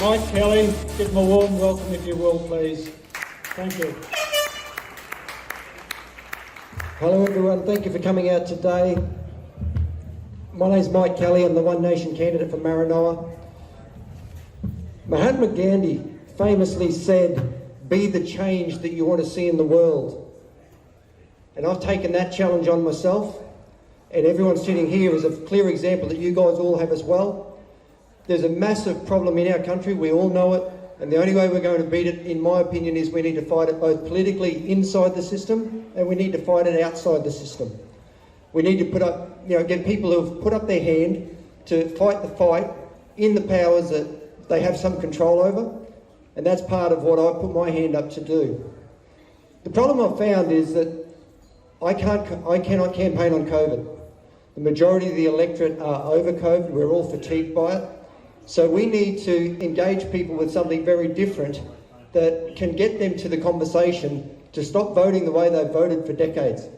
Mike Kelly, give him a warm welcome if you will, please. Thank you. Hello everyone, thank you for coming out today. My name is Mike Kelly, I'm the One Nation candidate for Maranoa. Mahatma Gandhi famously said, "Be the change that you want to see in the world." And I've taken that challenge on myself, and everyone sitting here is a clear example that you guys all have as well. There's a massive problem in our country, we all know it, and the only way we're going to beat it, in my opinion, is we need to fight it both politically inside the system and we need to fight it outside the system. We need to put up, get people who have put up their hand to fight the fight in the powers that they have some control over, and that's part of what I put my hand up to do. The problem I've found is that I cannot campaign on COVID. The majority of the electorate are over COVID, we're all fatigued by it. So we need to engage people with something very different that can get them to the conversation to stop voting the way they've voted for decades.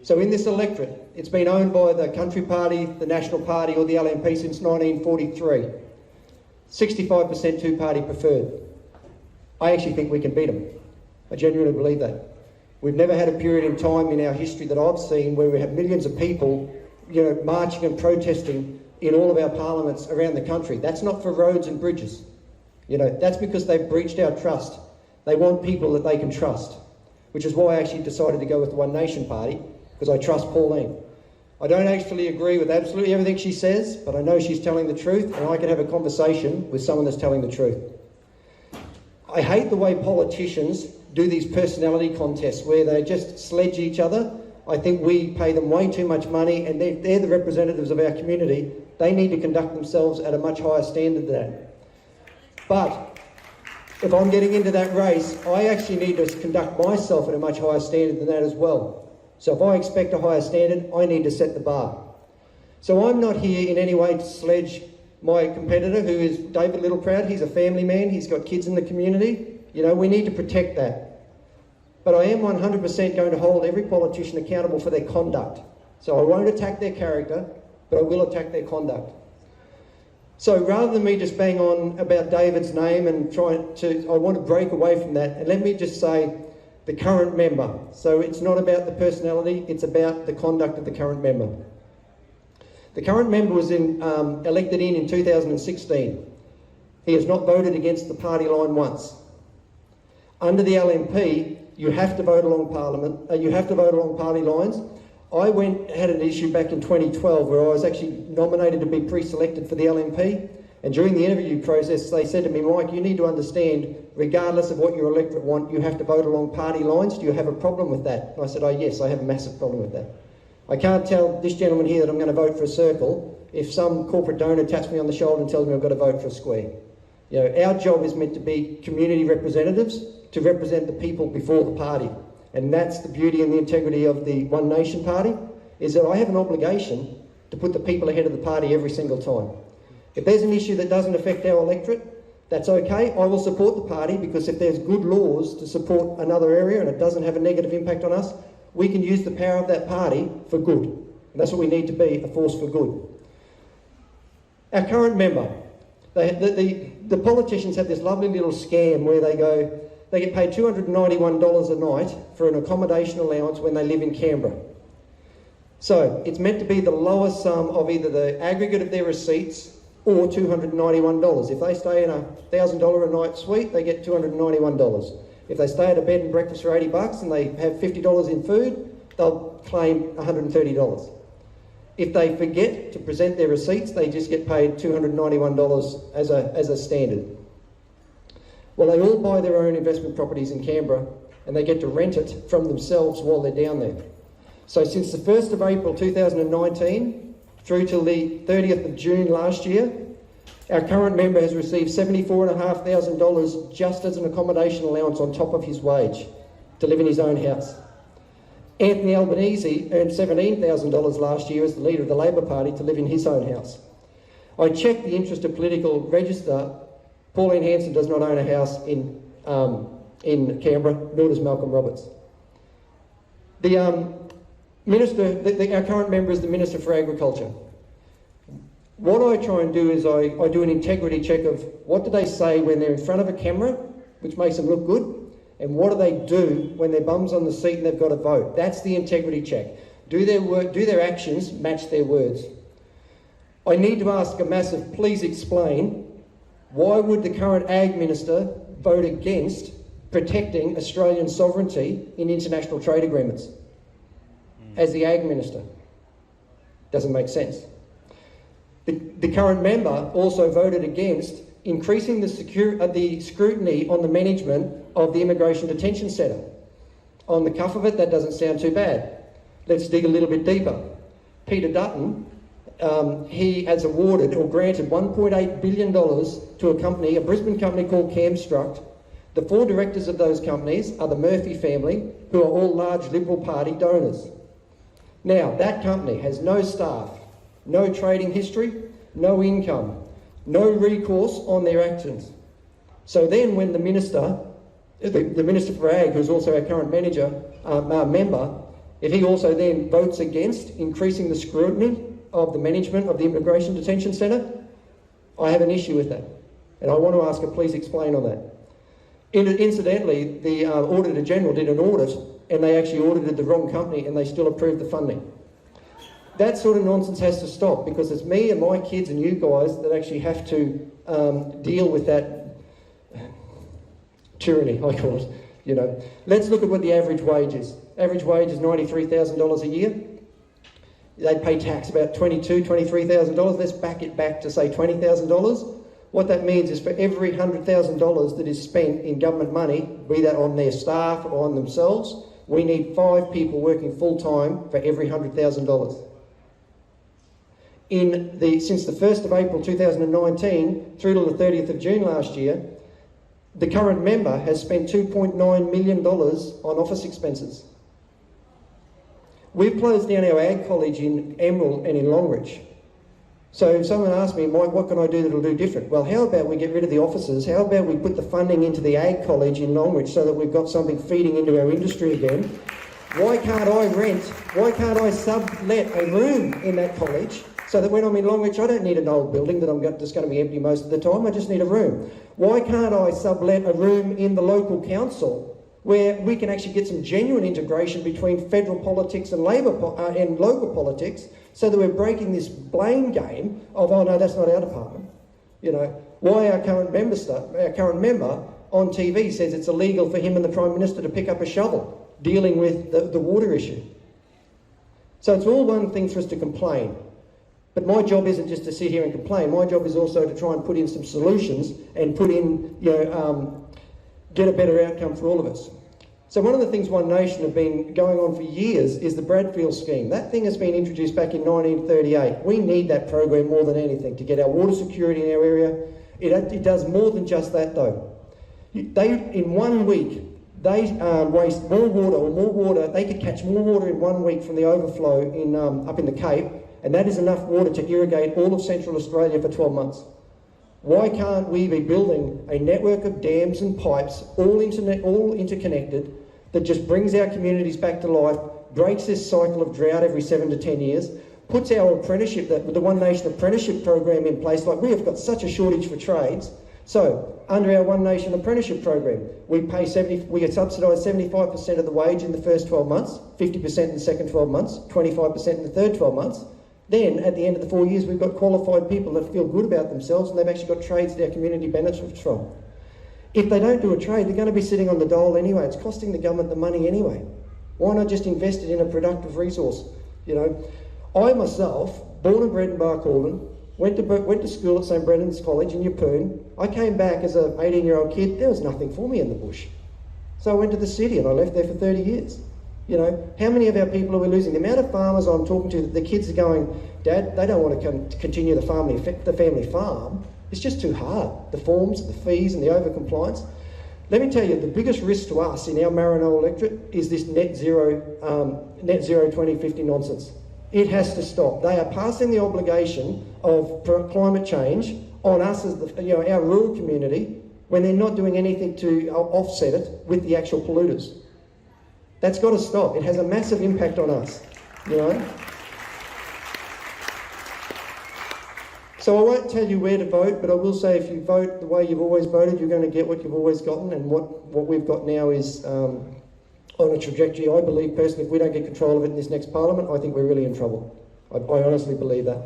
So in this electorate, it's been owned by the Country Party, the National Party or the LNP since 1943. 65% two-party preferred. I actually think we can beat them. I genuinely believe that. We've never had a period in time in our history that I've seen where we have millions of people, marching and protesting in all of our parliaments around the country. That's not for roads and bridges. That's because they've breached our trust. They want people that they can trust, which is why I actually decided to go with the One Nation Party, because I trust Pauline. I don't actually agree with absolutely everything she says, but I know she's telling the truth, and I can have a conversation with someone that's telling the truth. I hate the way politicians do these personality contests where they just sledge each other. I think we pay them way too much money, and they're the representatives of our community. They need to conduct themselves at a much higher standard than that. But if I'm getting into that race, I actually need to conduct myself at a much higher standard than that as well. So if I expect a higher standard, I need to set the bar. So I'm not here in any way to sledge my competitor, who is David Littleproud. He's a family man, he's got kids in the community. We need to protect that. But I am 100% going to hold every politician accountable for their conduct. So I won't attack their character, but I will attack their conduct. So rather than me just bang on about David's name and I want to break away from that, and let me just say the current member. So it's not about the personality, it's about the conduct of the current member. The current member was elected in 2016. He has not voted against the party line once. Under the LNP, you have to vote along party lines. I had an issue back in 2012 where I was actually nominated to be pre-selected for the LNP, and during the interview process they said to me, "Mike, you need to understand, regardless of what your electorate want, you have to vote along party lines. Do you have a problem with that?" And I said, "Oh yes, I have a massive problem with that. I can't tell this gentleman here that I'm going to vote for a circle if some corporate donor taps me on the shoulder and tells me I've got to vote for a square." Our job is meant to be community representatives, to represent the people before the party. And that's the beauty and the integrity of the One Nation Party, is that I have an obligation to put the people ahead of the party every single time. If there's an issue that doesn't affect our electorate, that's okay. I will support the party, because if there's good laws to support another area and it doesn't have a negative impact on us, we can use the power of that party for good. And that's what we need to be, a force for good. Our current member, the politicians have this lovely little scam where they get paid $291 a night for an accommodation allowance when they live in Canberra. So it's meant to be the lowest sum of either the aggregate of their receipts or $291. If they stay in a $1,000 a night suite, they get $291. If they stay at a bed and breakfast for $80 and they have $50 in food, they'll claim $130. If they forget to present their receipts, they just get paid $291 as a standard. Well, they all buy their own investment properties in Canberra and they get to rent it from themselves while they're down there. So since the 1st of April 2019 through till the 30th of June last year, our current member has received $74,500 just as an accommodation allowance on top of his wage to live in his own house. Anthony Albanese earned $17,000 last year as the leader of the Labor Party to live in his own house. I checked the Interested Political Register. Pauline Hanson does not own a house in Canberra, nor does Malcolm Roberts. Our current member is the Minister for Agriculture. What I try and do is I do an integrity check of what do they say when they're in front of a camera, which makes them look good, and what do they do when their bum's on the seat and they've got to vote. That's the integrity check. Do their actions match their words? I need to ask a massive, please explain, why would the current Ag Minister vote against protecting Australian sovereignty in international trade agreements as the Ag Minister? Doesn't make sense. The current member also voted against increasing the scrutiny on the management of the Immigration Detention Centre. On the cuff of it, that doesn't sound too bad. Let's dig a little bit deeper. Peter Dutton, he has awarded or granted $1.8 billion to a company, a Brisbane company called Camstruct. The 4 directors of those companies are the Murphy family, who are all large Liberal Party donors. Now, that company has no staff, no trading history, no income, no recourse on their actions. So then when the Minister, the Minister for Ag, who's also our current member, if he also then votes against increasing the scrutiny of the management of the Immigration Detention Centre, I have an issue with that. And I want to ask her, please explain on that. Incidentally, the Auditor General did an audit and they actually audited the wrong company and they still approved the funding. That sort of nonsense has to stop, because it's me and my kids and you guys that actually have to deal with that tyranny, I call it. You know, let's look at what the average wage is. Average wage is $93,000 a year. They pay tax about $22,000, $23,000. Let's back it back to say $20,000. What that means is for every $100,000 that is spent in government money, be that on their staff or on themselves, we need 5 people working full time for every $100,000. Since the 1st of April 2019 through to the 30th of June last year, the current member has spent $2.9 million on office expenses. We've closed down our Ag College in Emerald and in Longreach. So if someone asks me, Mike, what can I do that'll do different? Well, how about we get rid of the offices? How about we put the funding into the Ag College in Longreach so that we've got something feeding into our industry again? Why can't I sublet a room in that college so that when I'm in Longreach, I don't need an old building that I'm just going to be empty most of the time. I just need a room. Why can't I sublet a room in the local council where we can actually get some genuine integration between federal politics and and local politics, so that we're breaking this blame game of, oh no, that's not our department. You know, why our current member on TV says it's illegal for him and the Prime Minister to pick up a shovel dealing with the water issue. So it's all one thing for us to complain. But my job isn't just to sit here and complain. My job is also to try and put in some solutions and put in, get a better outcome for all of us. So one of the things One Nation have been going on for years is the Bradfield scheme. That thing has been introduced back in 1938. We need that program more than anything to get our water security in our area. It does more than just that though. In 1 week, they waste more water. They could catch more water in 1 week from the overflow up in the Cape, and that is enough water to irrigate all of Central Australia for 12 months. Why can't we be building a network of dams and pipes, all interconnected, that just brings our communities back to life, breaks this cycle of drought every 7 to 10 years, puts our apprenticeship, the One Nation apprenticeship program in place? Like, we have got such a shortage for trades. So, under our One Nation apprenticeship program, we subsidise 75% of the wage in the first 12 months, 50% in the second 12 months, 25% in the third 12 months. Then, at the end of the 4 years, we've got qualified people that feel good about themselves and they've actually got trades that our community benefits from. If they don't do a trade, they're going to be sitting on the dole anyway. It's costing the government the money anyway. Why not just invest it in a productive resource? You know, I myself, born and bred in Barcaldine, went to school at St Brendan's College in Yeppoon. I came back as an 18-year-old kid. There was nothing for me in the bush. So I went to the city and I left there for 30 years. You know, how many of our people are we losing? The amount of farmers I'm talking to, the kids are going, Dad, they don't want to continue the family farm. It's just too hard. The forms, the fees and the over-compliance. Let me tell you, the biggest risk to us in our Maranoa electorate is this net zero 2050 nonsense. It has to stop. They are passing the obligation of climate change on us as our rural community, when they're not doing anything to offset it with the actual polluters. That's got to stop. It has a massive impact on us, you know. So I won't tell you where to vote, but I will say if you vote the way you've always voted, you're going to get what you've always gotten, and what we've got now is on a trajectory. I believe personally, if we don't get control of it in this next parliament, I think we're really in trouble. I honestly believe that.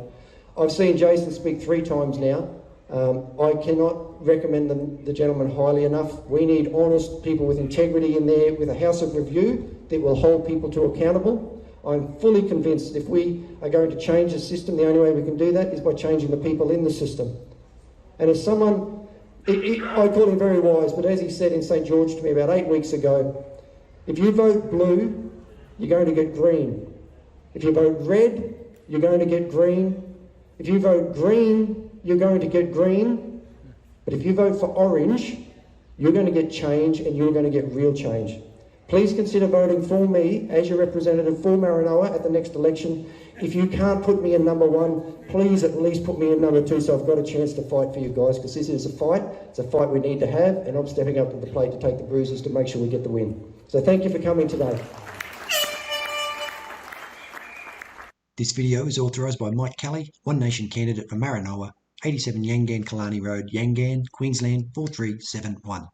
I've seen Jason speak 3 times now. I cannot recommend the gentleman highly enough. We need honest people with integrity in there, with a house of review that will hold people to accountable. I'm fully convinced that if we are going to change the system, the only way we can do that is by changing the people in the system. And as someone, I call him very wise, but as he said in St. George to me about 8 weeks ago, if you vote blue, you're going to get green. If you vote red, you're going to get green. If you vote green, you're going to get green. But if you vote for orange, you're going to get change, and you're going to get real change. Please consider voting for me as your representative for Maranoa at the next election. If you can't put me in number 1, please at least put me in number 2 so I've got a chance to fight for you guys, because this is a fight. It's a fight we need to have, and I'm stepping up to the plate to take the bruises to make sure we get the win. So thank you for coming today. This video is authorised by Mike Kelly, One Nation candidate for Maranoa, 87 Yangan Killarney Road, Yangan, Queensland 4371.